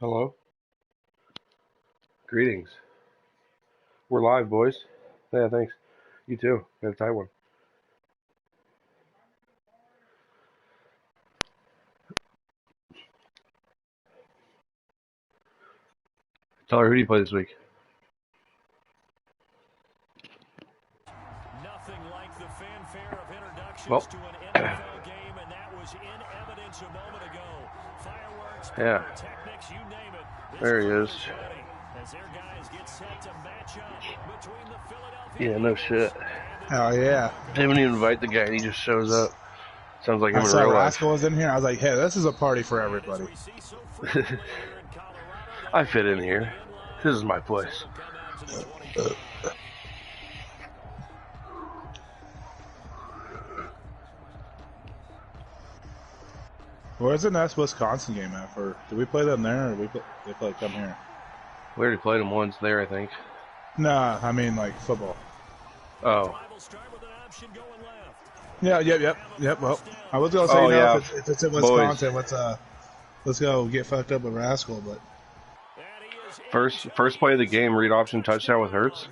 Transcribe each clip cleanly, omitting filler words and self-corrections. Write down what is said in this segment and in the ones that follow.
Hello. Greetings. We're live, boys. Yeah, thanks. You too. Got a tight one. Tell her, who do you play this week? Nothing like the fanfare of introductions Well, to an NFL game, and that was in evidence a moment ago. Fireworks, yeah. pyrotechnics, you name it. There he is. Ready as their guys get set to match up between the Philadelphia Yeah, no shit. Oh yeah. They didn't even invite the guy, and he just shows up. Sounds like him I in saw real Rascal life. was in here. I was like, hey, this is a party for everybody. I fit in here. This is my place. Where's the next Wisconsin game at? For did we play them there, or they play come here? We already played him once there, I think. Nah, I mean like football. Oh. Yeah, yep. Well, I was gonna say yeah. if it's in Wisconsin, let's go get fucked up with Rascal, but First play of the game, read option touchdown with Hurts.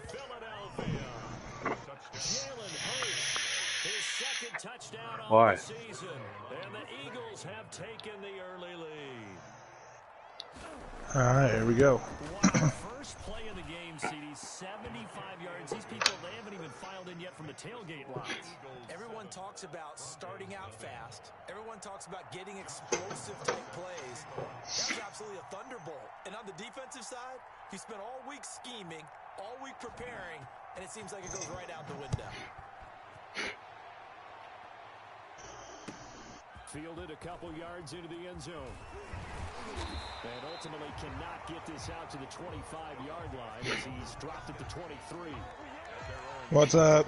Why? All right, here we go. First play of the game, CD, 75 yards. These people, they haven't even filed in yet from the tailgate lines. Everyone talks about starting out fast. Everyone talks about getting explosive type plays. That was absolutely a thunderbolt. And on the defensive side, he spent all week scheming, all week preparing, and it seems like it goes right out the window. Fielded a couple yards into the end zone. And ultimately cannot get this out to the 25-yard line as he's dropped it to 23. What's up?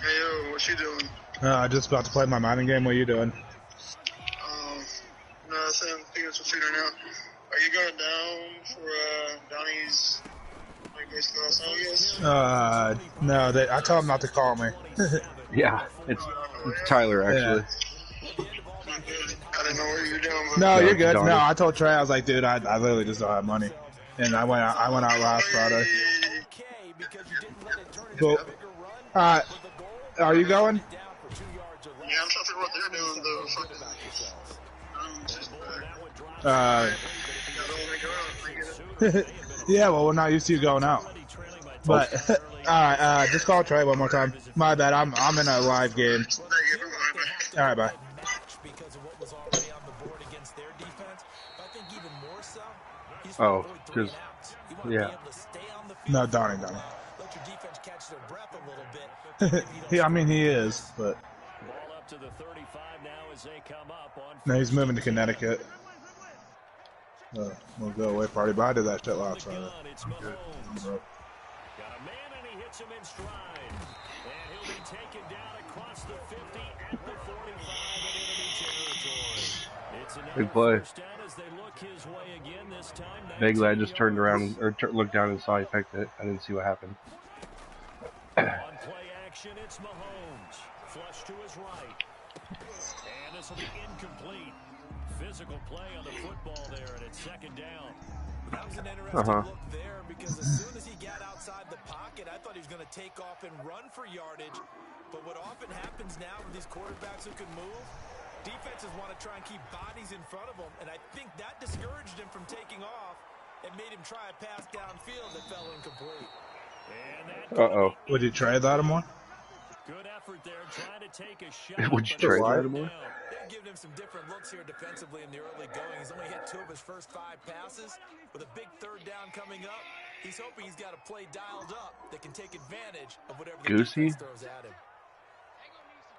Hey, yo, what you doing? I just about to play my mining game. What are you doing? Nothing. Picking up some food right now. Are you going down for Donnie's basically last night, I guess? No. I told him not to call me. Yeah, it's Tyler actually. Yeah. I didn't know what you were doing. But No, you're good. Donnie. No, I told Trey, I was like, dude, I literally just don't have money, and I went out last Friday. Cool. Are you going? Yeah, I'm trying to figure what they're doing though. Yeah, well, we're not used to you going out. But alright, just call Trey one more time. My bad, I'm in a live game. Alright, bye. Oh, because yeah. No, Donnie. I mean, he is, but no, he's moving to Connecticut. We'll go away party. But I did that shit last Friday. Good. Got a man and he hits him in stride. And he'll be taken down across the 50 at the 45 in enemy territory. It's Big play. as they look his way again this time. Vaguely, I just turned around or looked down and saw he picked it. I didn't see what happened. On play action, it's Mahomes. Flush to his right. And this will be incomplete. Physical play on the football there, and it's second down. That was an interesting look there because as soon as he got outside the pocket, I thought he was going to take off and run for yardage. But what often happens now with these quarterbacks who can move, defenses want to try and keep bodies in front of them, and I think that discouraged him from taking off and made him try a pass downfield that fell incomplete. Uh-oh. Would you try that more? Good effort there, trying to take a shot. Would you try that more? They've given him some different looks here defensively in the early going. He's only hit 2 of his first 5 passes. With a big third down coming up, he's hoping he's got a play dialed up that can take advantage of whatever the Goosey? defense throws at him.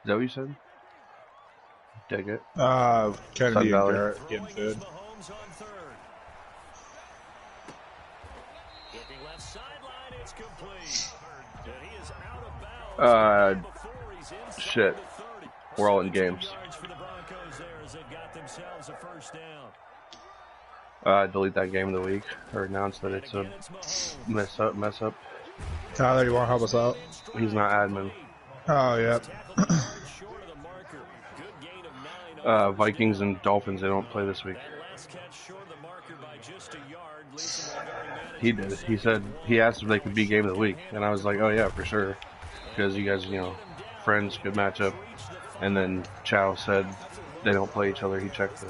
Is that what you said? Dig it. Kennedy and Valley. Garrett getting food. Mahomes on third. Looking left sideline, it's complete. And he is out of bounds. Before he's inside Shit. the 30. We're all in games. For the Broncos there as they've got themselves a first down. Delete that game of the week, or announce that it's a mess up. Tyler, you want to help us out? He's not admin. Oh, yeah. Vikings and Dolphins, they don't play this week. He did. He said he asked if they could be game of the week, and I was like, oh yeah, for sure, because you guys, friends could match up. And then Chow said they don't play each other. He checked the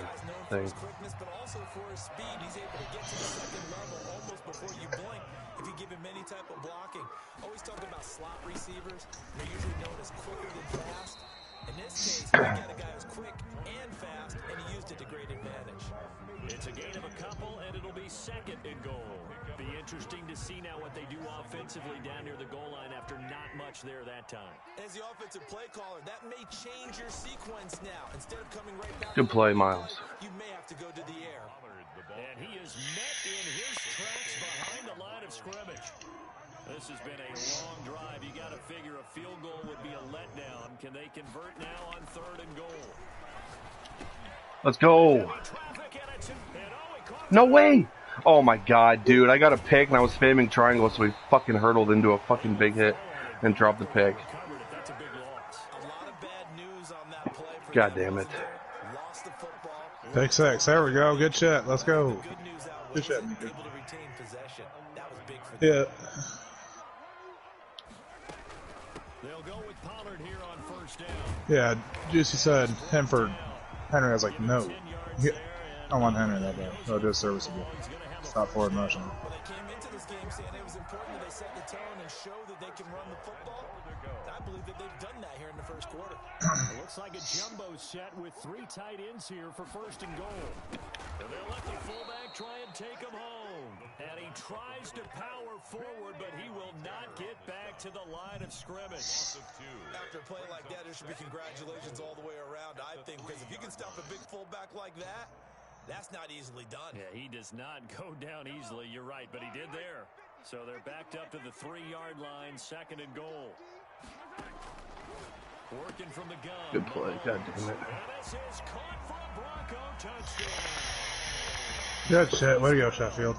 thing. But also for his speed, he's able to get to the second level almost before you blink if you give him any type of blocking. Always talk about slot receivers. They're usually known as quicker than fast. In this case, we got a guy who's quick and fast, and he used it to great advantage. It's a gain of a couple, and it'll be second and goal. Be interesting to see now what they do offensively down near the goal line after not much there that time. As the offensive play caller, that may change your sequence now. Instead of coming right back, good play, Miles. You may have to go to the air. And he is met in his tracks behind the line of scrimmage. This has been a long drive. You got to figure a field goal would be a letdown. Can they convert now on third and goal? Let's go. No way. Oh my god, dude. I got a pick and I was spamming triangle, so he fucking hurdled into a fucking big hit and dropped the pick. God damn it. Pick six. There we go. Good shit. Let's go. Good shit. Yeah. They'll go with Pollard here on first down. Yeah, Juicy said Henford. Henry, I was like, no. Yeah, I want Henry that bad. I'll do a serviceable. Stop forward motion. Well, they came into this game saying it was important that they set the tone and show that they can run the football. I believe that they've done that here in the first quarter. It looks like a jumbo set with 3 tight ends here for first and goal. And they'll let the fullback try and take him home. And he tries to power forward, but he will not get back to the line of scrimmage. After a play like that, there should be congratulations all the way around, I think, because if you can stop a big fullback like that, that's not easily done. Yeah, he does not go down easily. You're right, but he did there. So they're backed up to the 3-yard line, second and goal. Working from the gun. Good play. God damn it. And this is caught for a Bronco touchdown. Good shit. Way to go, Sheffield.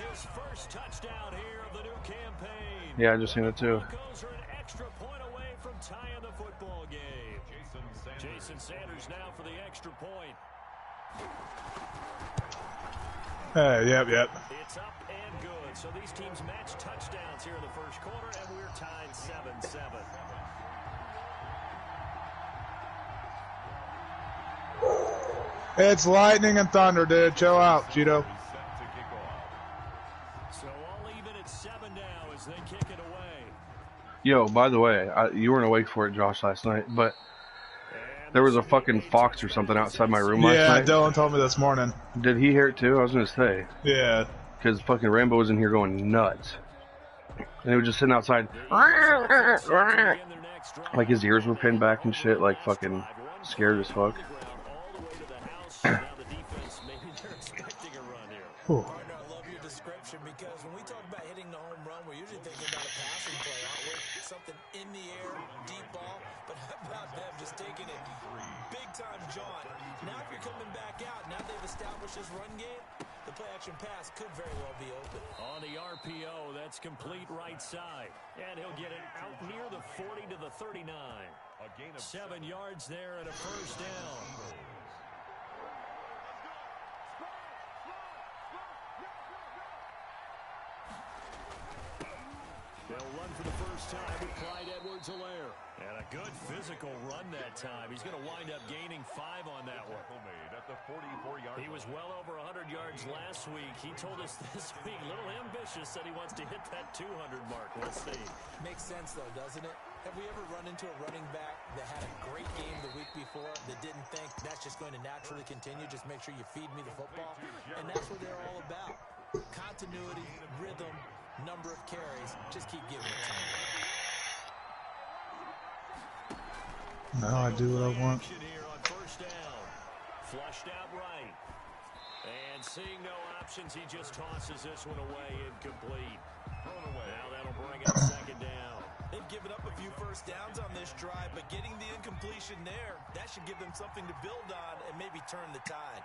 His first touchdown here of the new campaign. Yeah, I just seen it too. Broncos are an extra point away from tying the football game. Jason Sanders now for the extra point. Hey, yep. It's up and good. So these teams match touchdowns here in the first quarter, and we're tied 7-7. It's lightning and thunder, dude. Chill out, Cheeto. So all even at 7 now as they kick it away. Yo, by the way, you weren't awake for it, Josh, last night, but there was a fucking fox or something outside my room last night. Yeah, Dylan told me this morning. Did he hear it too? I was gonna say. Yeah. Because fucking Rambo was in here going nuts. And he was just sitting outside. Like his ears were pinned back and shit, like fucking scared as fuck. Whew. Partner, I love your description because when we talk about hitting the home run, we're usually thinking about a passing play, aren't we? Something in the air, deep ball, but how about them just taking it big time jaunt? Now if you're coming back out, now they've established this run game, the play action pass could very well be open. On the RPO, that's complete right side. And he'll get it out near the 40 to the 39. 7 yards there and a first down. They'll run for the first time with Clyde Edwards-Helaire. And a good physical run that time. He's going to wind up gaining 5 on that one. He was well over 100 yards last week. He told us this week, a little ambitious, said he wants to hit that 200 mark. Let's see. Makes sense, though, doesn't it? Have we ever run into a running back that had a great game the week before that didn't think that's just going to naturally continue? Just make sure you feed me the football. And that's what they're all about. Continuity, rhythm, number of carries. Just keep giving it to me. Now I do what I want. Here on first down. Flushed out right. And seeing no options, he just tosses this one away incomplete. Now that'll bring up second down. They've given up a few first downs on this drive, but getting the incompletion there, that should give them something to build on and maybe turn the tide.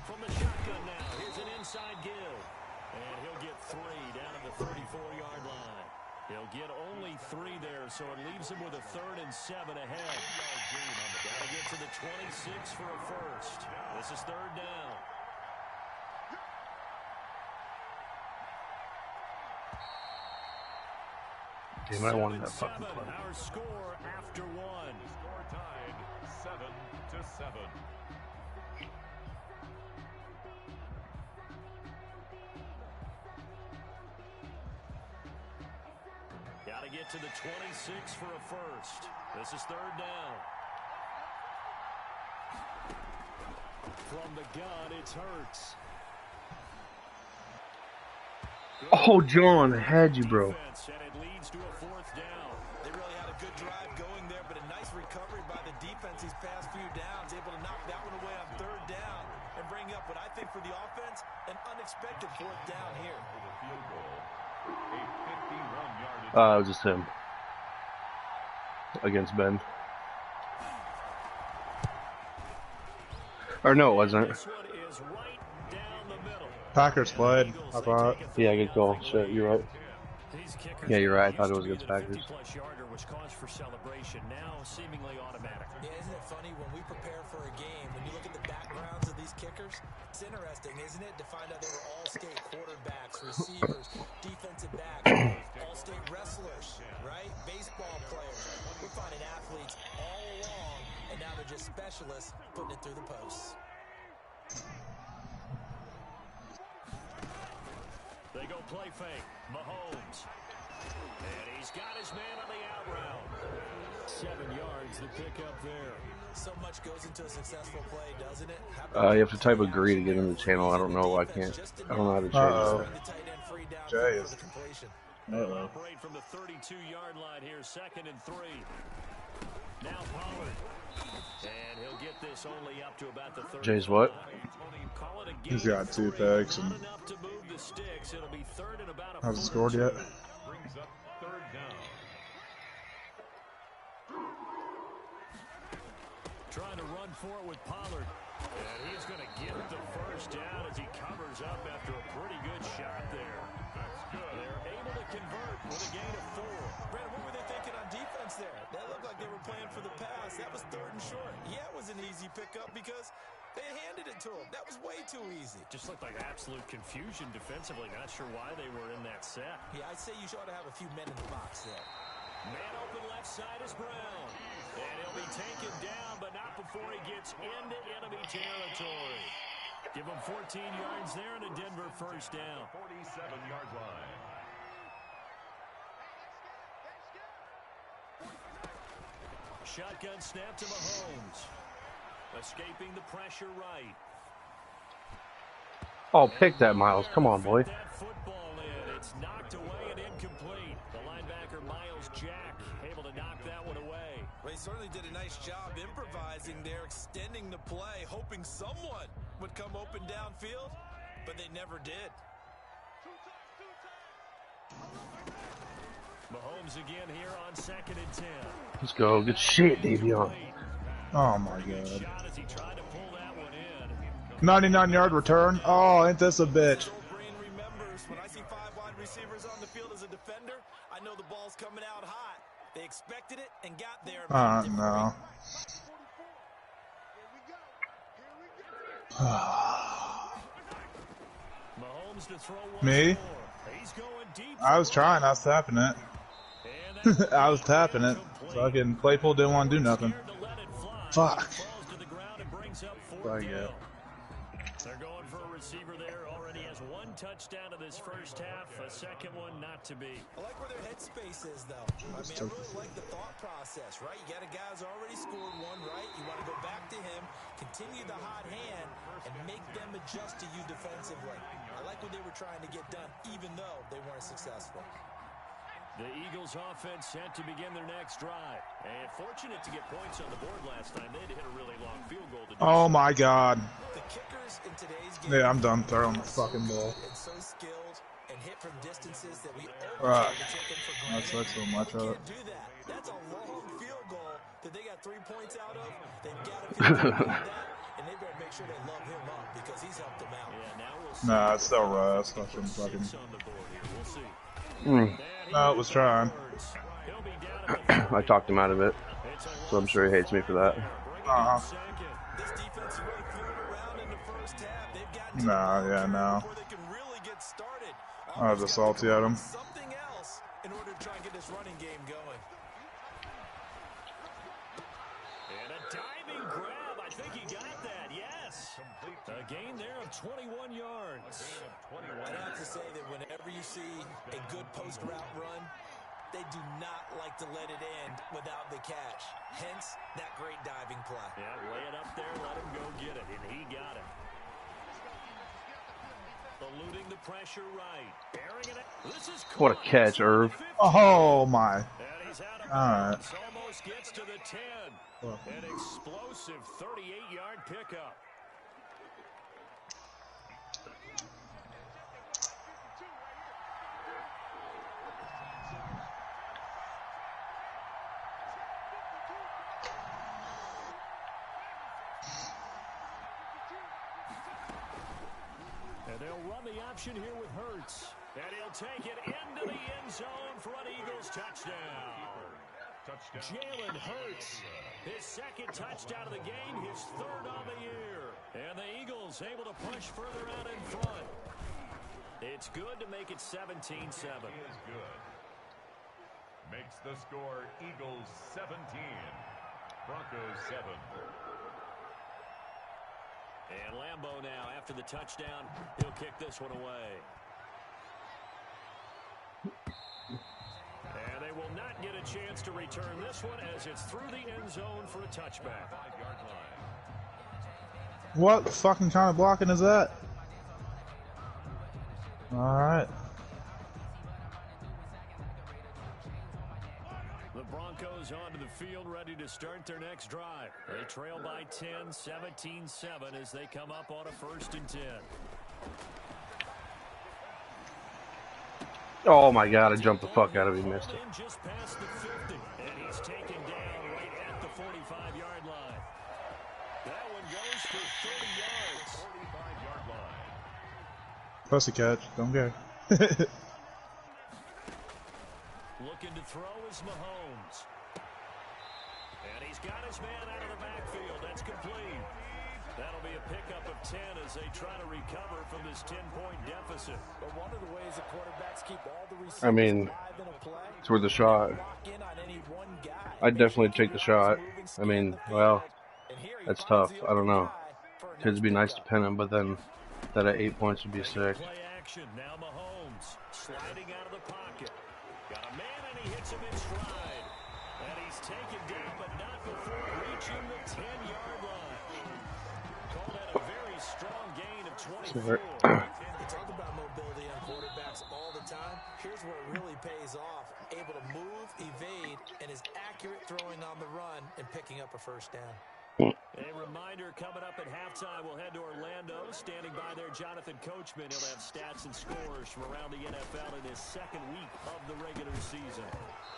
From the shotgun now, here's an inside give. And he'll get 3 down at the 34-yard line. He'll get only 3 there, so it leaves him with a 3rd and 7 ahead. Got to get to the 26 for a first. This is 3rd down. Damn it, I wanted that fucking play. Our score after one. Score tied 7-7. Got to get to the 26 for a first. This is third down. From the gun, it's Hurts. Oh, John, I had you, bro. And it leads to a fourth down. They really had a good drive going there, but a nice recovery by the defense these past few downs, able to knock that one away on third down and bring up what I think for the offense, an unexpected fourth down here. Field goal. A 51-yard It was just him against Ben. Or no, it wasn't. This one is right down the middle. Packers played, I thought. Yeah, good call. Shit, you're right. These kickers Yeah, you're right. I thought it was used against to be the Packers. 50-plus yarder was cause for celebration, now seemingly automatic. Yeah, isn't it funny when we prepare for a game, when you look at the backgrounds of these kickers, it's interesting, isn't it, to find out they were all-state quarterbacks, receivers, defensive backs, all-state wrestlers, right? Baseball players. We're finding athletes all along, and now they're just specialists putting it through the posts. They go play fake. Mahomes. And he's got his man on the out route. 7 yards to pick up there. So much goes into a successful play, doesn't it? You have to type agree to get in the channel. I don't know. I can't. I don't know how to change that. Jay is. They'll operate from the 32-yard line here, 2nd and 3. Now Pollard. And he'll get this only up to about the 30. Jay's what? He's got 2 picks and hasn't scored yet. brings up third down. Trying to run for it with Pollard. And he's going to get the first down as he covers up after a pretty good shot there. That's good. They're able to convert with a gain of 4. Brandon, what were they thinking on defense there? That looked like they were playing for the pass. That was 3rd and short. Yeah, it was an easy pickup because they handed it to him. That was way too easy. Just looked like absolute confusion defensively. Not sure why they were in that set. Yeah, I'd say you ought to have a few men in the box there. Man open left side is Brown. And he'll be taken down, but not before he gets into enemy territory. Give him 14 yards there and a Denver first down. 47-yard line. Shotgun snap to Mahomes. Escaping the pressure right. Oh, pick that, Miles. Come on, boy. That football in. It's knocked away and incomplete. The linebacker, Miles Jack, able to knock that one away. Well, he certainly did a nice job improvising there, extending the play, hoping someone would come open downfield, but they never did. Mahomes again here on 2nd and 10. Let's go. Good shit, Davion. Oh my god. Shot as he tried to pull that one in. 99-yard return. Oh, ain't this a bitch? Brain remembers when I see 5 wide receivers on the field as a defender, I know the ball's coming out hot. They expected it and got there. No. Mahomes to throw once Me? more. He's going deep. I was trying. I was tapping it. And that I was tapping it. Fucking Claypool didn't want to do nothing. scared to let it fly. Fuck. Falls to the ground and brings up 4th Fuck down. yeah. They're going for a receiver there. Already has 1 touchdown in this first half. A second one not to be. I like where their headspace is, though. I really like the thought process, right? You got a guy who's already scored 1, right? You want to go back to him, continue the hot hand, and make them adjust to you defensively. I like what they were trying to get done, even though they weren't successful. The Eagles offense set to begin their next drive. And fortunate to get points on the board last time. They'd hit a really long field goal to do Oh so. my god. The kickers in today's game, Yeah, I'm done throwing the fucking ball. and so skilled and hit from distances that we Right. always take them for That granted. sucks so much They of it. can't do that. That's a long field goal that they got 3 points out of. They've got to feel good about that, and they better make sure they love him up because he's helped them out. Yeah, now we'll see. Nah, it's still Russ. Fucking. Six on the board here. We'll see. No, it was trying. He'll be down at the I talked him out of it, so I'm sure he hates me for that. This defense really threw it around in the first half. They've got Nah, yeah, no. before they can really get started. I was salty at him. Something else in order to try and get this running game going. And a diving grab. I think he got that. Yes. A gain there of 21 yards. I'd have to say that whenever you see a good post route run, they do not like to let it end without the catch. Hence, that great diving play. Yeah, lay it up there, let him go get it, and he got it. Eluding the pressure right. Airing it. This is What a catch, Irv. Oh my. And he's out of Alright. bounds. Almost gets to the 10. An explosive 38-yard pickup. And they'll run the option here with Hurts. And he'll take it into the end zone for an Eagles touchdown. Jalen Hurts, his second touchdown of the game, his third on the year. And the Eagles able to push further out in front. It's good to make it 17-7. Is good. Makes the score Eagles 17, Broncos 7. And Lambeau now, after the touchdown, he'll kick this one away. And they will not get a chance to return this one as it's through the end zone for a touchback. 5-yard line. What fucking kind of blocking is that? Alright. The Broncos onto the field ready to start their next drive. They trail by 10, 17-7 as they come up on a 1st and 10. Oh my god, I jumped the fuck out of him, missed it. Just past the 50, and he's taken down right at the 45-yard line. That one goes for 30 yards. 45-yard line. Pussy catch. Don't care. Looking to throw is Mahomes. And he's got his man out of the backfield. That's complete. That'll be a pickup of 10 as they try to recover from this 10-point deficit. But one of the ways that quarterbacks keep all the receivers I mean, live in a play, it's worth a shot. lock in on any one guy. I'd definitely take the shot. I mean, well, that's tough. I don't know. Because it'd be nice to pin him, but then that at 8 points would be sick. Play action. Now Mahomes sliding out of the pocket. Got a man and he hits him in stride. And he's taken down, but not before reaching the 10-yard line. Called that a very strong gain of 24. They talk about mobility on quarterbacks all the time. Here's where it really pays off. Able to move, evade, and is accurate throwing on the run and picking up a 1st down. A reminder coming up at halftime, we'll head to Orlando. Standing by there, Jonathan Coachman. He'll have stats and scores from around the NFL in his 2nd week of the regular season.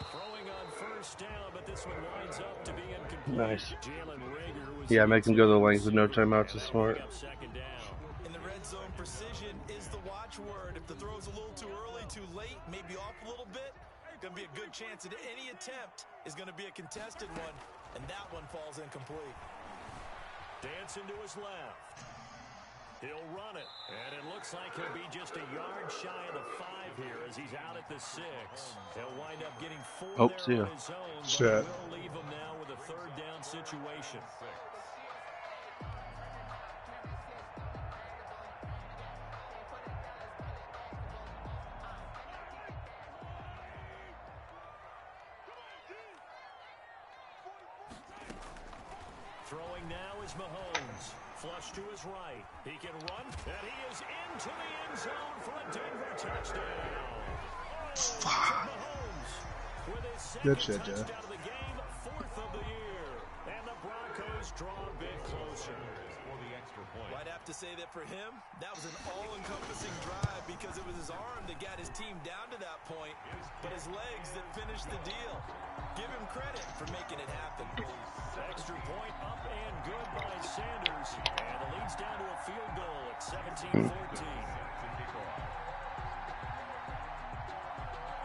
Throwing on 1st down, but this one winds up to be incomplete. Nice. Jalen Reagor was Yeah, make him go the length with no timeouts is smart. 2nd down. In the red zone, precision is the watchword. If the throw's a little too early, too late, maybe off a little bit, going to be a good chance that any attempt is going to be a contested one, and that one falls incomplete. Dancing to his left. He'll run it, and it looks like he'll be just a yard shy of the 5 here as he's out at the 6. He'll wind up getting 4 see there ya. on his own, but Shit. will leave him now with a 3rd down situation. Throwing now is Mahomes. Flush to his right. He can run, and he is into the end zone for a Denver touchdown. Fuck. Mahomes with his 2nd Good shit, Jeff. touchdown of the game, 4th of the year. And the Broncos draw a bit closer. For the extra point. Well, I'd have to say that for him, that was an all-encompassing drive because it was his arm that got his team down to that point, but his legs that finished the deal. Give him credit for making it happen. Extra point up and good by Sanders. And the lead's down to a field goal at 17-14.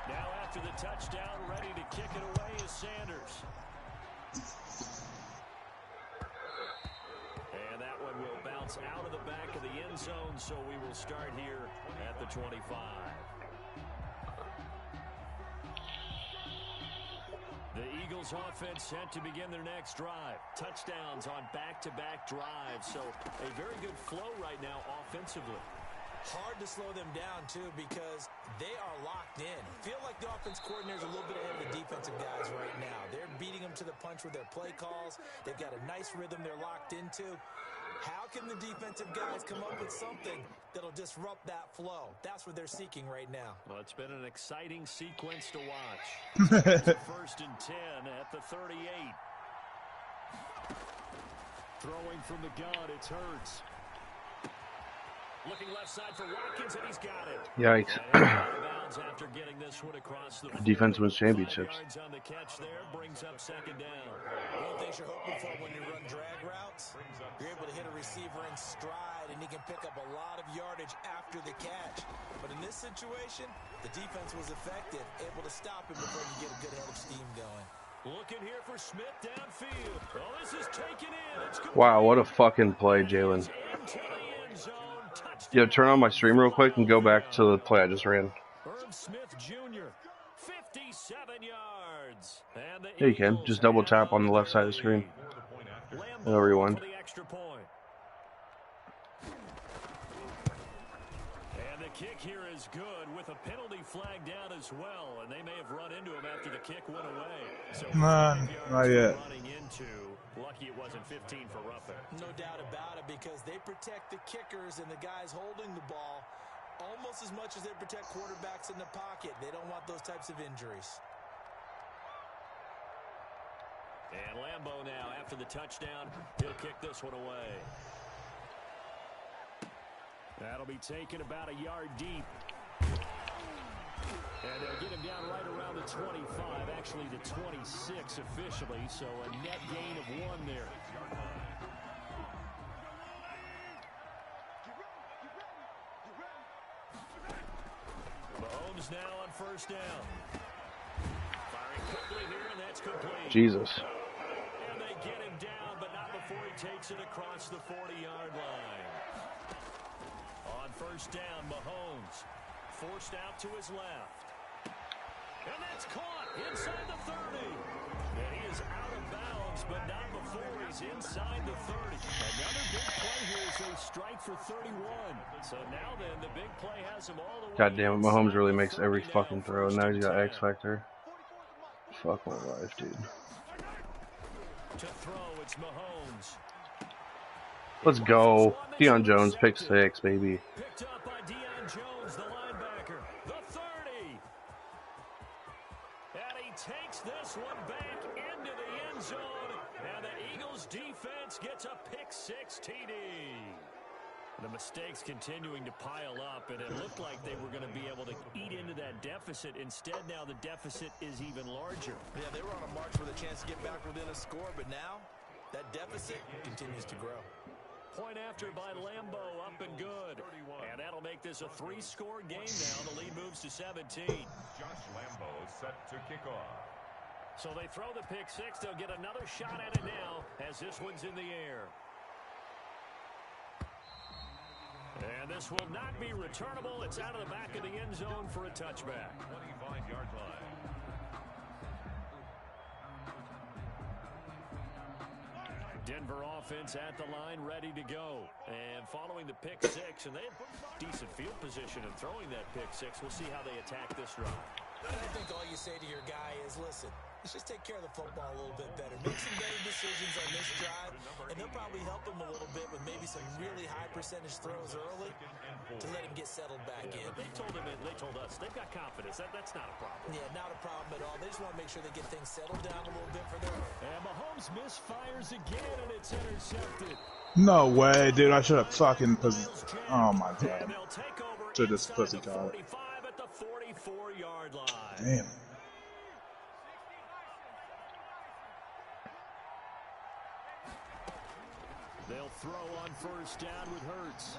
Now after the touchdown, ready to kick it away is Sanders. And that one will bounce out of the back of the end zone, so we will start here at the 25. Eagles offense set to begin their next drive. Touchdowns on back-to-back drives. So a very good flow right now offensively. Hard to slow them down, too, because they are locked in. Feel like the offense coordinator's a little bit ahead of the defensive guys right now. They're beating them to the punch with their play calls. They've got a nice rhythm they're locked into. How can the defensive guys come up with something that'll disrupt that flow? That's what they're seeking right now. Well, it's been an exciting sequence to watch. It's a 1st and 10 at the 38. Throwing from the gun, it's Hurts. Looking left side for Watkins, and he's got it. Yikes. After getting this one across the Defense wins championships. on the catch there, brings up 2nd down. One of the things you're hoping for when you run drag routes, you're able to hit a receiver in stride, and he can pick up a lot of yardage after the catch. But in this situation, the defense was effective, able to stop him before you get a good head of steam going. Looking here for Smith downfield. Oh, this is taken in. It's Wow, what a fucking play, Jalen. Yeah, turn on my stream real quick and go back to the play I just ran. Herb Smith Jr., 57 yards. And Yeah, you can. Just double tap on the left side of the screen. And it'll rewind. And the kick here is good with a penalty flag down as well. And they may have run into him after the kick went away. So not yet. Running into. Lucky it wasn't 15 for roughing. No doubt about it, because they protect the kickers and the guys holding the ball almost as much as they protect quarterbacks in the pocket. They don't want those types of injuries. And Lambeau now, after the touchdown, he'll kick this one away. That'll be taken about a yard deep. And they'll get him down right around the 25, actually the 26 officially, so a net gain of 1 there. Mahomes now on 1st down. Firing quickly here, and that's complete. Jesus. And they get him down, but not before he takes it across the 40-yard line. On 1st down, Mahomes forced out to his left. And that's caught inside the 30. And he is out of bounds, but not before he's inside the 30. Another big play here, so strike for 31. So now then, the big play has him all the way. God damn it, Mahomes really makes every fucking throw, and now he's got X Factor. Fuck my life, dude. To throw, it's Mahomes. Let's go. Deion Jones, pick 6, baby. Picked up by Deion Jones, the linebacker. The 30. And he takes this one back into the end zone. And the Eagles defense gets a pick 6 TD. The mistakes continuing to pile up, and it looked like they were going to be able to eat into that deficit. Instead, now the deficit is even larger. Yeah, they were on a march with a chance to get back within a score, but now that deficit continues to grow. Point after by Lambeau, up and good. And that'll make this a 3-score game now. The lead moves to 17. Josh Lambeau is set to kick off. So they throw the pick 6. They'll get another shot at it now as this one's in the air. And this will not be returnable. It's out of the back of the end zone for a touchback. 25-yard line. Denver offense at the line, ready to go. And following the pick 6, and they have decent field position in throwing that pick 6. We'll see how they attack this drive. And I think all you say to your guy is, listen, let's just take care of the football a little bit better. Make some better decisions on this drive, and they'll probably help him a little bit with maybe some really high percentage throws early to let him get settled back in. They told us they've got confidence. That's not a problem. Yeah, not a problem at all. They just want to make sure they get things settled down a little bit for them. And Mahomes misfires again, and it's intercepted. No way, dude. I should have fucking oh my god. To this pussy call. At the 44-yard line. Damn. They'll throw on 1st down with Hurts.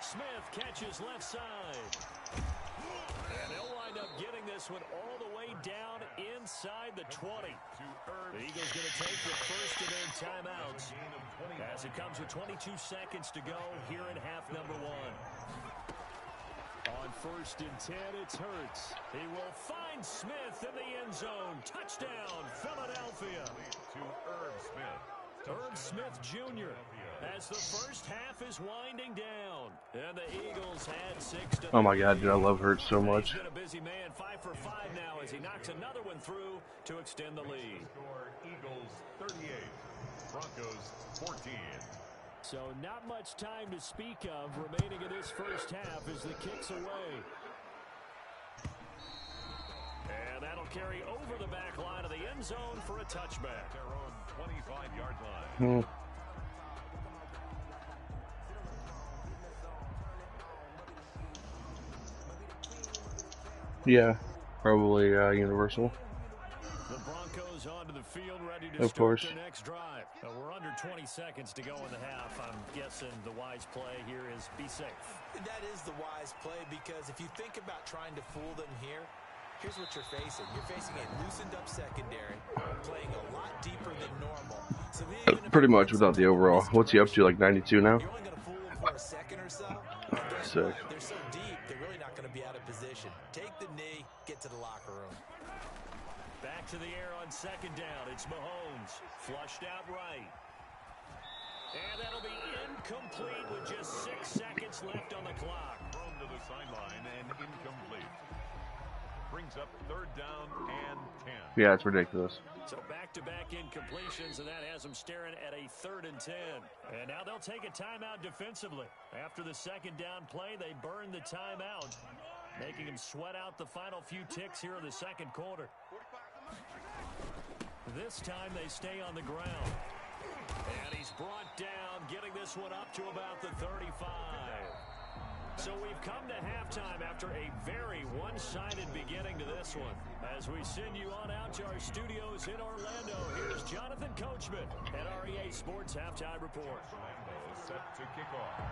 Smith catches left side. And they'll wind up getting this one all the way down inside the 20. The Eagles going to take the first of their timeouts as it comes with 22 seconds to go here in half number 1. On 1st and 10, it's Hurts. He will find Smith in the end zone. Touchdown, Philadelphia. To Irv Smith. Irv Smith Jr. as the first half is winding down. And the Eagles had 6 to Oh my God, dude, I love Hurts so much. He's been a busy man, 5 for 5 now as he knocks another one through to extend the lead. Score Eagles 38, Broncos 14. So not much time to speak of remaining in this first half as the kick's away. And that'll carry over the back line of the end zone for a touchback. Their own 25-yard line. Yeah, probably universal. The Broncos onto the field, ready to start their next drive. We're under 20 seconds to go in the half. I'm guessing the wise play here is be safe. That is the wise play because if you think about trying to fool them here, here's what you're facing. You're facing a loosened up secondary, playing a lot deeper than normal. So Pretty much without the overall. What's he up to, like 92 now? You're only going to fool them for a second or so. Sick. They're so deep, they're really not going to be out of position. Take the knee, get to the locker room. Back to the air on 2nd down. It's Mahomes. Flushed out right. And that'll be incomplete with just 6 seconds left on the clock. Thrown to the sideline and incomplete. Brings up 3rd down and 10. Yeah, it's ridiculous. So back-to-back incompletions, and that has them staring at a 3rd and 10. And now they'll take a timeout defensively. After the 2nd down play, they burn the timeout, making them sweat out the final few ticks here in the 2nd quarter. This time they stay on the ground. And he's brought down, getting this one up to about the 35. So we've come to halftime after a very one-sided beginning to this one. As we send you on out to our studios in Orlando, here's Jonathan Coachman at REA Sports Halftime Report. Set to kick off.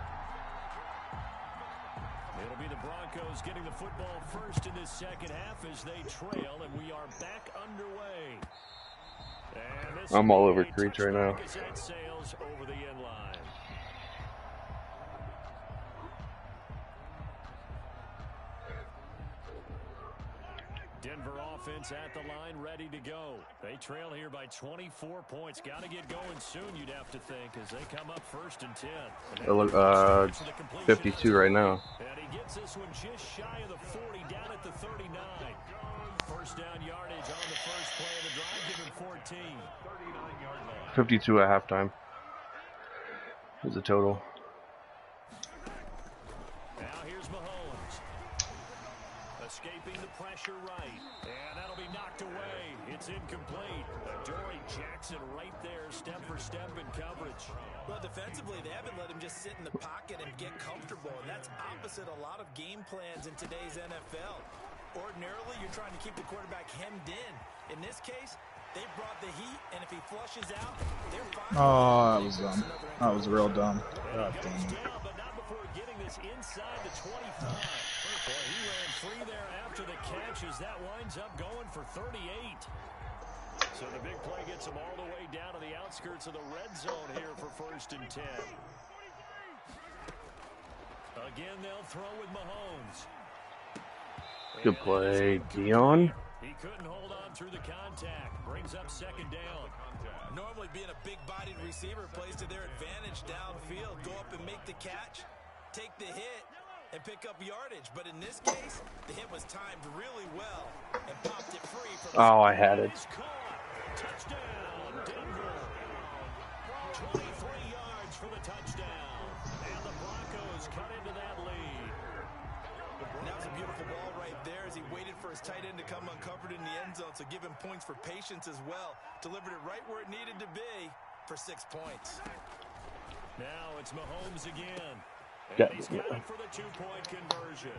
It'll be the Broncos getting the football first in this 2nd half as they trail, and we are back underway. I'm all over Creech right now. Sails over the end line. Denver offense at the line, ready to go. They trail here by 24 points. Got to get going soon, you'd have to think, as they come up 1st and 10. It look 52 right now. And he gets this one just shy of the 40, down at the 39. 1st down yardage on the first play of the drive, given 14. 39-yard line. 52 at halftime is the total. Now here's Mahomes. Escaping the pressure right. And that'll be knocked away. It's incomplete. Adoree Jackson right there, step for step in coverage. Well, defensively, they haven't let him just sit in the pocket and get comfortable. And that's opposite a lot of game plans in today's NFL. Ordinarily, you're trying to keep the quarterback hemmed in. In this case, they brought the heat, and if he flushes out, they're fine. Oh, that was dumb. That was real dumb. God damn it. Down, but not before getting this inside the 25. Boy, he ran free there after the catch as that winds up going for 38. So the big play gets him all the way down to the outskirts of the red zone here for 1st and 10. Again, they'll throw with Mahomes. Good play, Dion. He couldn't hold on through the contact. Brings up 2nd down. Normally being a big-bodied receiver plays to their advantage downfield. Go up and make the catch, take the hit, and pick up yardage. But in this case, the hit was timed really well and popped it free from Oh, I had it. Touchdown, Denver. 23 yards for the touchdown. And the Broncos cut into that lead. That was a beautiful ball right there as he waited for his tight end to come uncovered in the end zone. So give him points for patience as well. Delivered it right where it needed to be for 6 points. Now it's Mahomes again. And Yeah. he's got it for the 2-point conversion.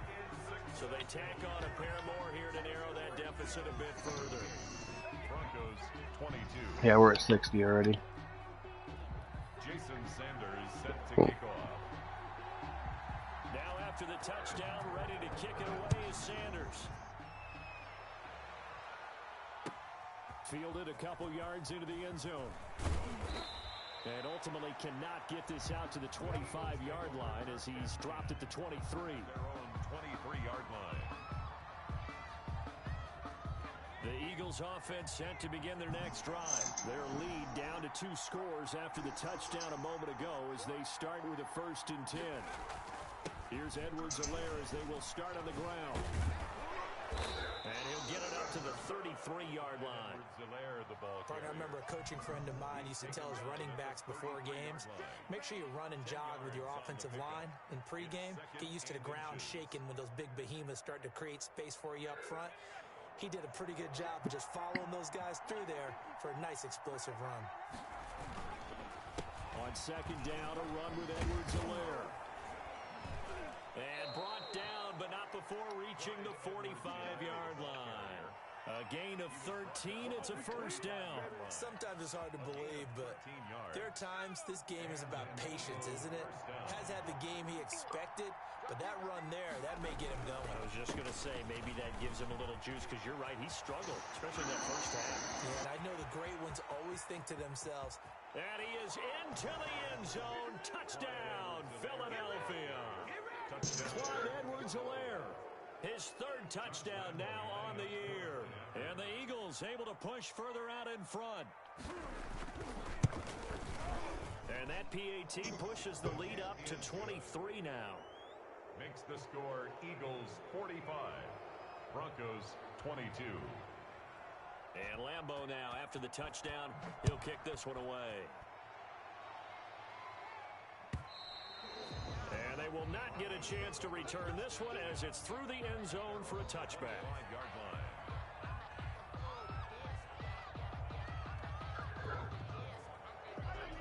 So they tack on a pair more here to narrow that deficit a bit further. Broncos 22. Yeah, we're at 60 already. Jason Sanders set to kick off. Now after the touchdown, ready to kick it away is Sanders. Fielded a couple yards into the end zone. And ultimately cannot get this out to the 25-yard line as he's dropped at the 23. Their own 23 Eagles offense set to begin their next drive. Their lead down to 2 scores after the touchdown a moment ago as they start with a 1st and 10. Here's Edwards-Helaire as they will start on the ground. And he'll get it up to the 33-yard line. Partner, I remember a coaching friend of mine used to tell his running backs before games, make sure you run and jog with your offensive line in pregame. Get used to the ground shaking when those big behemoths start to create space for you up front. He did a pretty good job of just following those guys through there for a nice explosive run. On 2nd down, a run with Edwards-Helaire. And brought down, but not before reaching the 45-yard line. A gain of 13, it's a 1st down. Sometimes it's hard to believe, but there are times this game is about patience, isn't it? Has had the game he expected, but that run there, that may get him going. I was just going to say, maybe that gives him a little juice, because you're right, he struggled, especially that 1st half. Yeah, and I know the great ones always think to themselves, and he is into the end zone. Touchdown, Philadelphia. Clyde Edwards-Helaire. His 3rd touchdown now on the year. And the Eagles able to push further out in front. And that PAT pushes the lead up to 23 now. Makes the score Eagles 45, Broncos 22. And Lambeau now after the touchdown. He'll kick this one away. And they will not get a chance to return this one as it's through the end zone for a touchback. 5-yard line.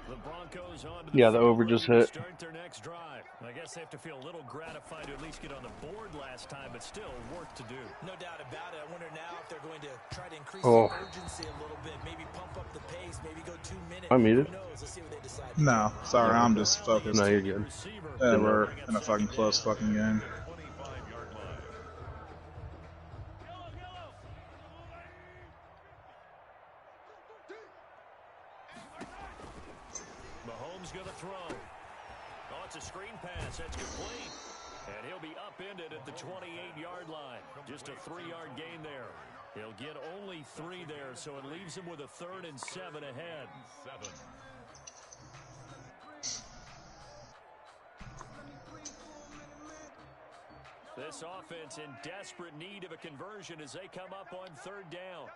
The Broncos on to Yeah, the over just hit. Start their next drive. I guess they have to feel a little gratified to at least get on the board last time, but still work to do. no doubt about it. I wonder now if they're going to try to increase Oh. the urgency a little bit, maybe pump up the pace, maybe go 2 minutes. I'm muted. Who knows? Let's see what they decide. No, sorry, I'm just focused. No, you're good. Yeah, we're in a fucking close fucking game. 25-yard line. Mahomes going to throw. Oh, it's a screen pass. That's complete. And he'll be upended at the 28-yard line. Just a 3-yard gain there. He'll get only 3 there, so it leaves him with a 3rd and 7 ahead. 7. This offense in desperate need of a conversion as they come up on 3rd down.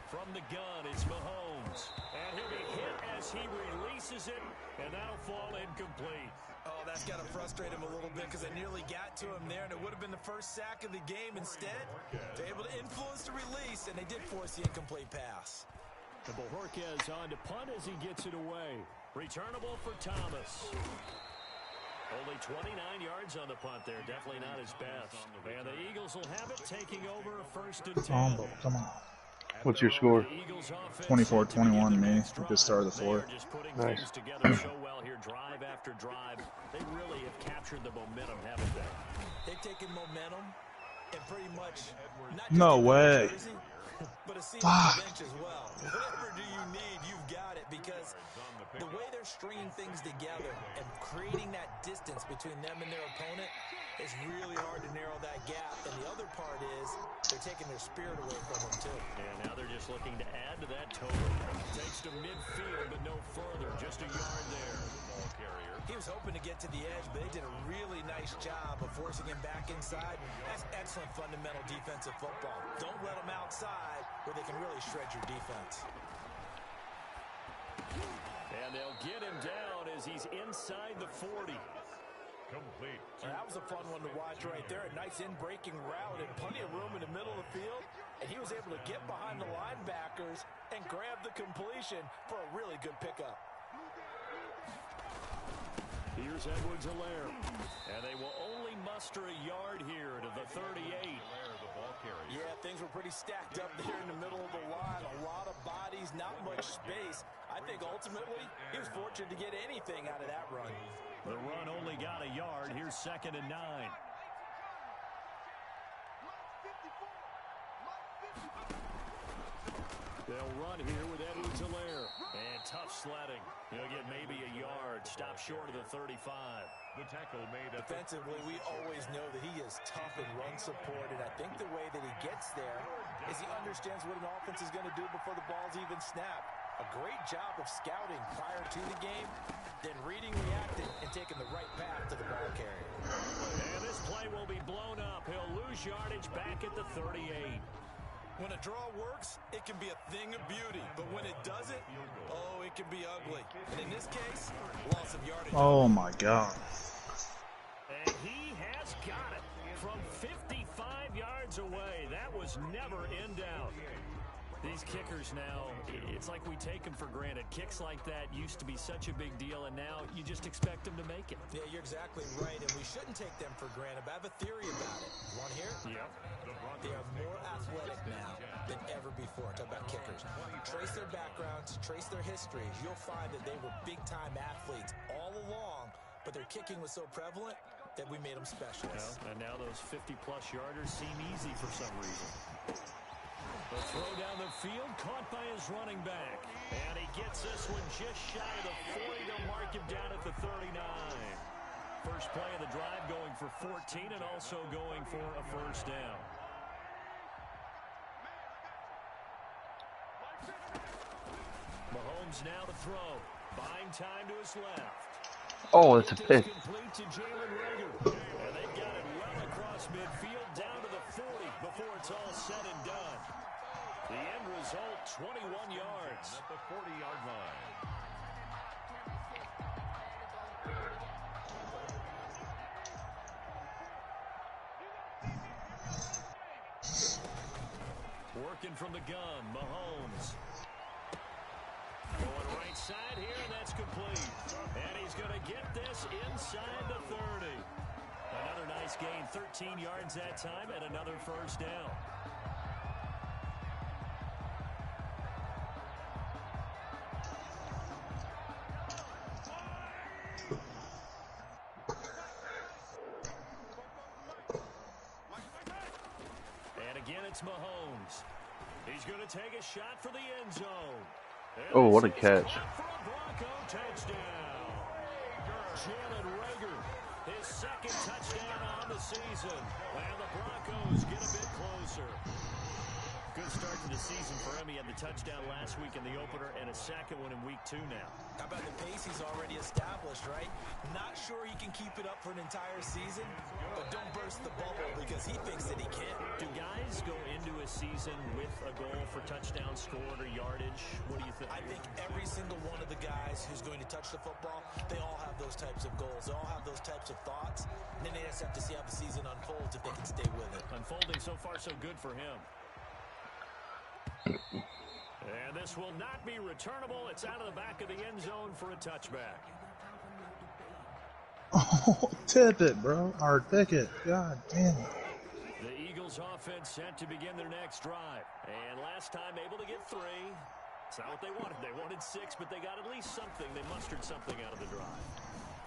From the gun, it's Mahomes. And he'll be hit as he releases it, and that'll fall incomplete. Oh, that's got to frustrate him a little bit because they nearly got to him there, and it would have been the first sack of the game. Instead, they're able to influence the release, and they did force the incomplete pass. The Bojorquez on to punt as he gets it away. Returnable for Thomas. Only 29 yards on the punt there. Definitely not his best. And the Eagles will have it, taking over a 1st and 10. Come on. What's your score? 24-21 me. Good start of the 4th. Just putting Nice. things together so well here, drive after drive. They really have captured the momentum, haven't they? They've taken momentum and pretty much not just No a way. jersey, but a seat on the bench as well. Whatever do you need, you've got it, because the way they're stringing things together and creating that distance between them and their opponent is really hard to narrow that gap. And the other part is they're taking their spirit away from them, too. And now they're just looking to add to that total. Takes to midfield, but no further. Just a yard there. Ball carrier. He was hoping to get to the edge, but they did a really nice job of forcing him back inside. That's excellent fundamental defensive football. Don't let them outside where they can really shred your defense. And they'll get him down as he's inside the 40. Complete. That was a fun one to watch right there. A nice in-breaking route and plenty of room in the middle of the field. And he was able to get behind the linebackers and grab the completion for a really good pickup. Here's Edwards-Helaire. And they will only muster a yard here to the 38. The ball carrier. Yeah, things were pretty stacked up there in the middle of the line. A lot of bodies, not much space. I think ultimately he was fortunate to get anything out of that run. The run only got a yard. Here's 2nd and 9. They'll run here with Edwards-Helaire. And tough sledding. He'll get maybe a yard. Stop short of the 35. The tackle made at Defensively, we always know that he is tough in run support, and I think the way that he gets there is he understands what an offense is going to do before the ball's even snapped. A great job of scouting prior to the game, then reading, reacting, and taking the right path to the ball carrier. And this play will be blown up. He'll lose yardage back at the 38. When a draw works, it can be a thing of beauty. But when it doesn't, oh, it can be ugly. And in this case, loss of yardage. Oh, my God. And he has got it from 55 yards away. That was never in doubt. These kickers now, it's like we take them for granted. Kicks like that used to be such a big deal, and now you just expect them to make it. Yeah, you're exactly right, and we shouldn't take them for granted. But I have a theory about it. You want to hear it? Yep. They are more athletic now than ever before. Talk about kickers. Trace their backgrounds, trace their histories. You'll find that they were big-time athletes all along, but their kicking was so prevalent that we made them specialists. Well, and now those 50-plus yarders seem easy for some reason. The throw down the field, caught by his running back. And he gets this one just shy of the 40. They'll mark him down at the 39. First play of the drive going for 14 and also going for a first down. Mahomes now to throw. Buying time to his left. Oh, it's a pick. Complete to Jalen Reagor. And they got it well across midfield down to the 40 before it's all said and done. The end result, 21 yards. At the 40-yard line. Working from the gun, Mahomes. Going right side here, and that's complete. And he's going to get this inside the 30. Another nice gain, 13 yards that time, and another first down. And again, it's Mahomes. He's going to take a shot for the end zone. Oh, what a catch. For a Bronco touchdown. Jalen Reagor, his second touchdown on the season. And the Broncos get a bit closer. Good start to the season for him. He had the touchdown last week in the opener and a second one in week 2 now. How about the pace he's already established, right? Not sure he can keep it up for an entire season, but don't burst the bubble because he thinks that he can. Do guys go into a season with a goal for touchdown scored or yardage? What do you think? I think every single one of the guys who's going to touch the football, they all have those types of goals. They all have those types of thoughts. And then they just have to see how the season unfolds if they can stay with it. Unfolding so far so good for him. And this will not be returnable. It's out of the back of the end zone for a touchback. Oh, tip it, bro. Or pick it. God damn it. The Eagles offense set to begin their next drive. And last time able to get 3. It's not what they wanted. They wanted 6, but they got at least something. They mustered something out of the drive.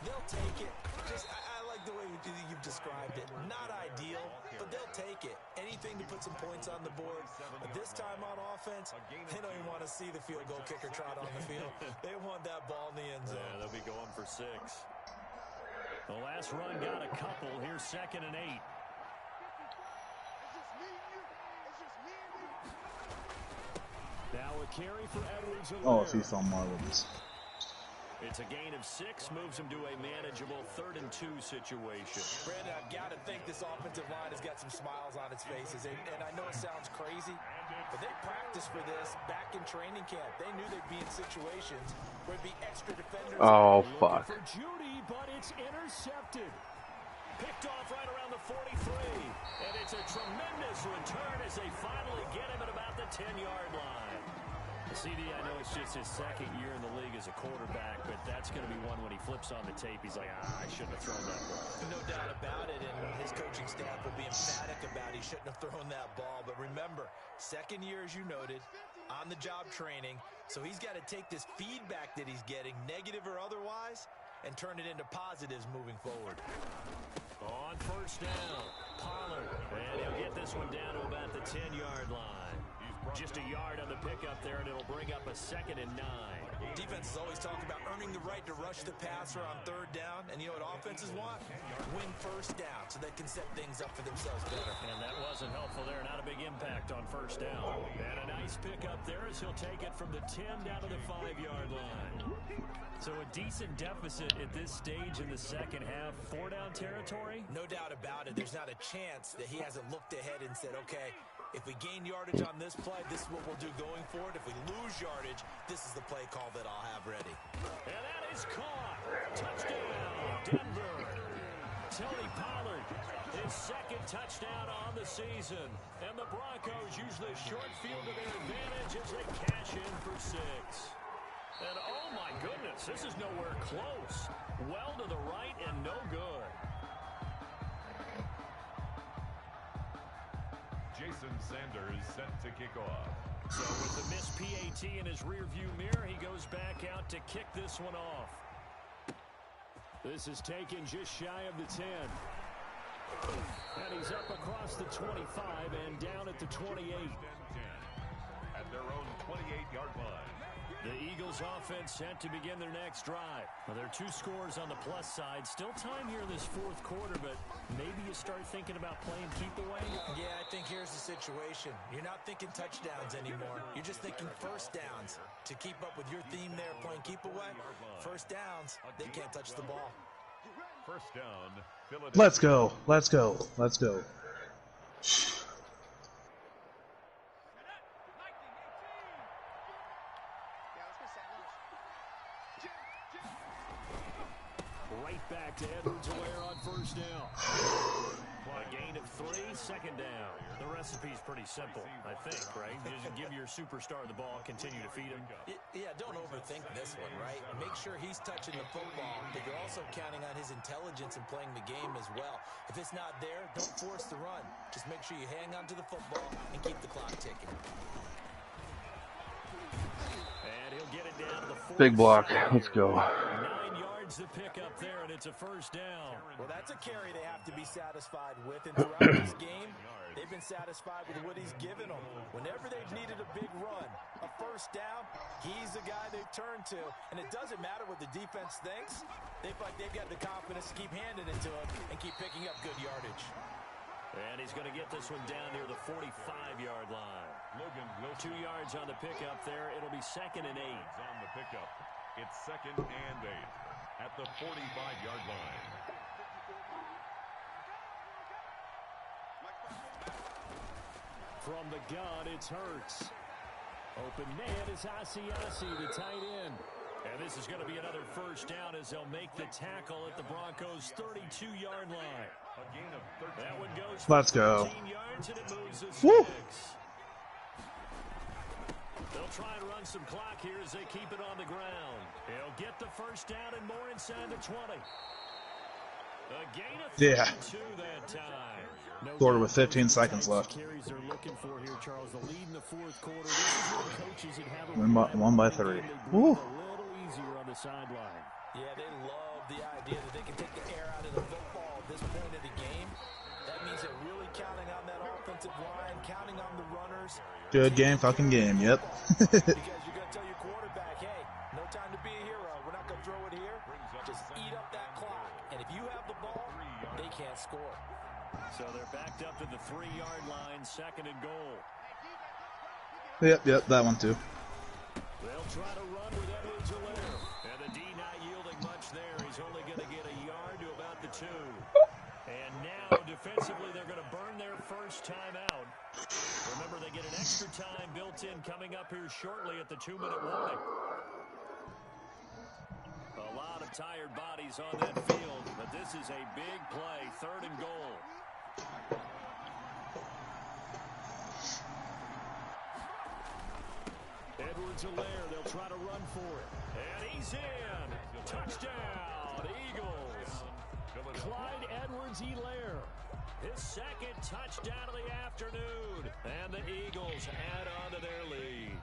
They'll take it. I like the way you've described it. Not ideal, but they'll take it. Anything to put some points on the board. But this time on offense, they don't even want to see the field goal kicker trot on the field. They want that ball in the end zone. Yeah, they'll be going for 6. The last run got a couple. Here's 2nd and 8. Now a carry for Edwards. Oh, see some marvelous. It's a gain of 6, moves him to a manageable 3rd and 2 situation. Brandon, I've got to think this offensive line has got some smiles on its faces. And I know it sounds crazy, but they practiced for this back in training camp. They knew they'd be in situations where it'd be extra defenders. Oh, fuck. For Judy, but it's intercepted. Picked off right around the 43. And it's a tremendous return as they finally get him at about the 10-yard line. CD, I know it's just his 2nd year in the league as a quarterback, but that's going to be one when he flips on the tape. He's like, I shouldn't have thrown that ball. No doubt about it, and his coaching staff will be emphatic about he shouldn't have thrown that ball. But remember, 2nd year, as you noted, on-the-job training, so he's got to take this feedback that he's getting, negative or otherwise, and turn it into positives moving forward. On first down, Pollard, and he'll get this one down to about the 10-yard line. Just a yard on the pickup there, and it'll bring up a 2nd and 9. Defense is always talking about earning the right to rush the passer on third down. And you know what offenses want? Win first down so they can set things up for themselves better. And that wasn't helpful there. Not a big impact on first down. And a nice pickup there as he'll take it from the 10 down to the 5-yard line. So a decent deficit at this stage in the second half. 4-down territory? No doubt about it. There's not a chance that he hasn't looked ahead and said, okay, if we gain yardage on this play, this is what we'll do going forward. If we lose yardage, this is the play call that I'll have ready. And that is caught. Touchdown, Denver. Tony Pollard, his second touchdown on the season. And the Broncos use the short field to their advantage as they cash in for 6. And oh my goodness, this is nowhere close. Well to the right and no good. Jason Sanders set to kick off. So with the missed PAT in his rearview mirror, he goes back out to kick this one off. This is taken just shy of the 10. And he's up across the 25 and down at the 28. At their own 28-yard line. The Eagles offense set to begin their next drive. Well, there are 2 scores on the plus side. Still time here in this fourth quarter, but maybe you start thinking about playing keep away. Yeah, I think here's the situation. You're not thinking touchdowns anymore. You're just thinking first downs. To keep up with your theme there, playing keep away, first downs, they can't touch the ball. First down, Philadelphia. Let's go. Let's go. Let's go. Right back to Edwards-Helaire on first down. A gain of 3, second down. The recipe's pretty simple, I think, right? You just give your superstar the ball, continue to feed him. Yeah, don't overthink this one, right? Make sure he's touching the football, but you're also counting on his intelligence in playing the game as well. If it's not there, don't force the run. Just make sure you hang on to the football and keep the clock ticking. And he'll get it down to the 4. Big block. Let's go. 9 yards to pick up there, and it's a first down. Well, that's a carry they have to be satisfied with. And throughout this game, they've been satisfied with what he's given them. Whenever they've needed a big run, a first down, he's the guy they've turned to. And it doesn't matter what the defense thinks. They feel like they've got the confidence to keep handing it to him and keep picking up good yardage. And he's going to get this one down near the 45-yard line. Logan Wilson 2 yards on the pickup there. It'll be 2nd and 8. on the pickup. It's 2nd and 8 at the 45-yard line. From the gun, it's Hurts. Open man is Asiasi, the tight end. And this is going to be another first down as they'll make the tackle at the Broncos' 32-yard line. A gain of 13. That one goes Let's go. 13 yards and it moves to 6. Woo! They'll try and run some clock here as they keep it on the ground. They'll get the first down and more inside the 20. A gain of 32 that time. Quarter with 15 seconds left. Carries they're looking for here, Charles. The lead in the fourth quarter. This is where coaches that have One by 3. Woo! a little easier on the sideline. Yeah, they love the idea that they can take the air out of the football at this point of the game. That means they're really counting on that offensive line, counting on the runners. Good game, fucking game, yep. Because you're going to tell your quarterback, hey, no time to be a hero. We're not going to throw it here. Just eat up that clock. And if you have the ball, they can't score. So they're backed up to the 3-yard line, 2nd and goal. Yep, that one too. They'll try to run with Edwards-Helaire. And the D not yielding much there. He's only going to get a yard to about the 2. And now, defensively, they're going to burn their first time out. Remember, they get an extra time built in coming up here shortly at the 2-minute warning. A lot of tired bodies on that field, but this is a big play, 3rd and goal. Edwards-Helaire, they'll try to run for it. And he's in. Touchdown, Eagles. Clyde Edwards-Helaire, his 2nd touchdown of the afternoon. And the Eagles add on to their lead.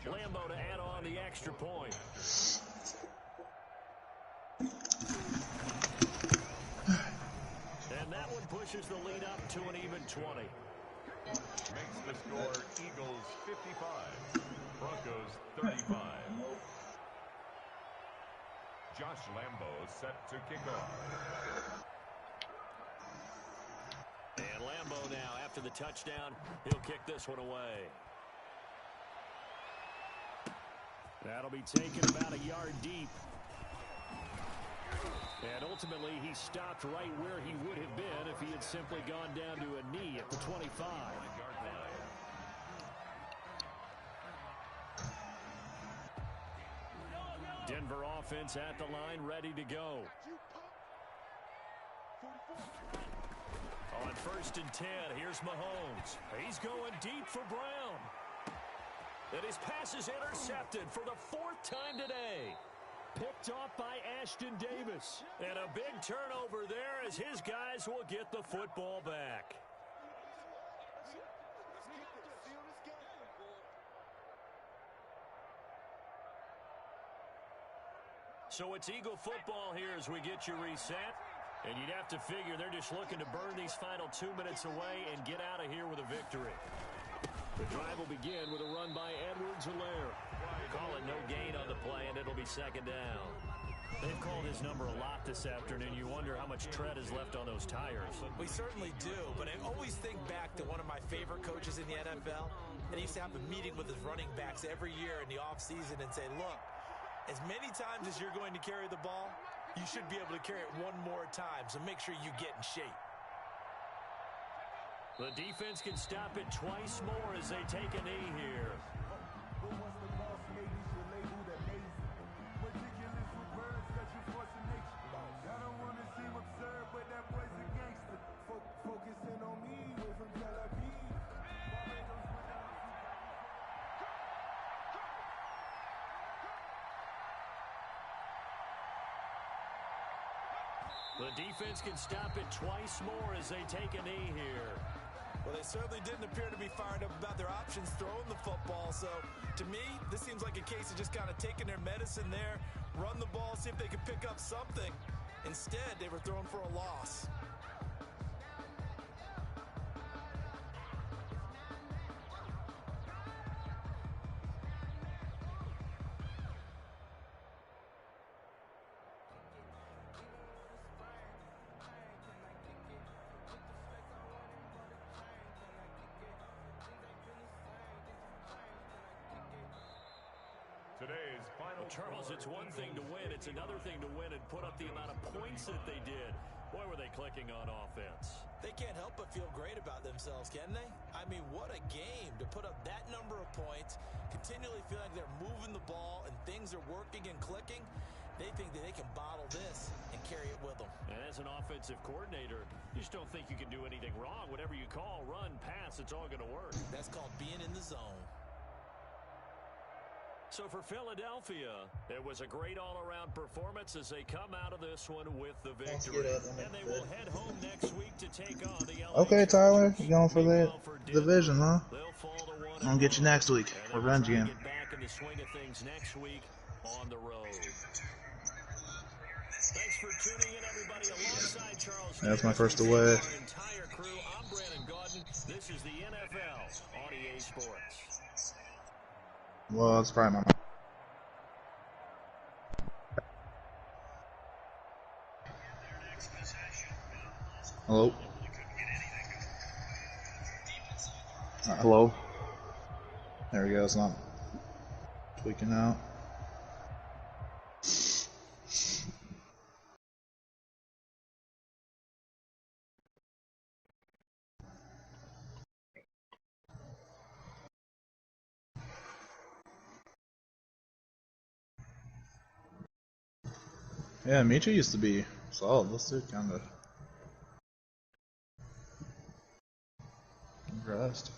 Lambo to add on the extra point. And that one pushes the lead up to an even 20. makes the score Eagles 55, Broncos 35. Josh Lambo set to kick off. And Lambo now, after the touchdown, he'll kick this one away. That'll be taken about a yard deep. And ultimately, he stopped right where he would have been if he had simply gone down to a knee at the 25. Denver offense at the line, ready to go. On 1st and 10, here's Mahomes. He's going deep for Brown. And his pass is intercepted for the 4th time today. Picked off by Ashton Davis. And a big turnover there as his guys will get the football back. So it's Eagle football here as we get you reset. And you'd have to figure they're just looking to burn these final 2 minutes away and get out of here with a victory. The drive will begin with a run by Edwards-Helaire. Call it no gain on the play, and it'll be 2nd down. They've called his number a lot this afternoon. You wonder how much tread is left on those tires. We certainly do, but I always think back to one of my favorite coaches in the NFL. And he used to have a meeting with his running backs every year in the offseason and say, look, as many times as you're going to carry the ball, you should be able to carry it one more time, so make sure you get in shape. The defense can stop it twice more as they take a knee here. The defense can stop it twice more as they take a knee here. Well, they certainly didn't appear to be fired up about their options throwing the football. So, to me, this seems like a case of just kind of taking their medicine there, run the ball, see if they could pick up something. Instead, they were throwing for a loss. Today's final Charles, it's one thing to win. It's another thing to win and put up the amount of points that they did. Boy, were they clicking on offense. They can't help but feel great about themselves, can they? I mean, what a game to put up that number of points, continually feel like they're moving the ball and things are working and clicking. They think that they can bottle this and carry it with them. And as an offensive coordinator, you just don't think you can do anything wrong. Whatever you call, run, pass, it's all going to work. That's called being in the zone. So for Philadelphia, it was a great all-around performance as they come out of this one with the victory. And they will head home next week to take on the LA Okay, Tyler, you going for the Denver, division, huh? they'll fall to 1-1. I'll get you next week. And they'll Revenge try to game. get back in the swing of things next week on the road. Thanks for tuning in, everybody. Alongside Charles, That's my first away. our entire crew. I'm Brandon Gaudin. This is the NFL on EA Sports. Well, it's probably my. Hello? Hello? There we go, it's not tweaking out. Yeah, Michi used to be solid. This dude kind of impressed.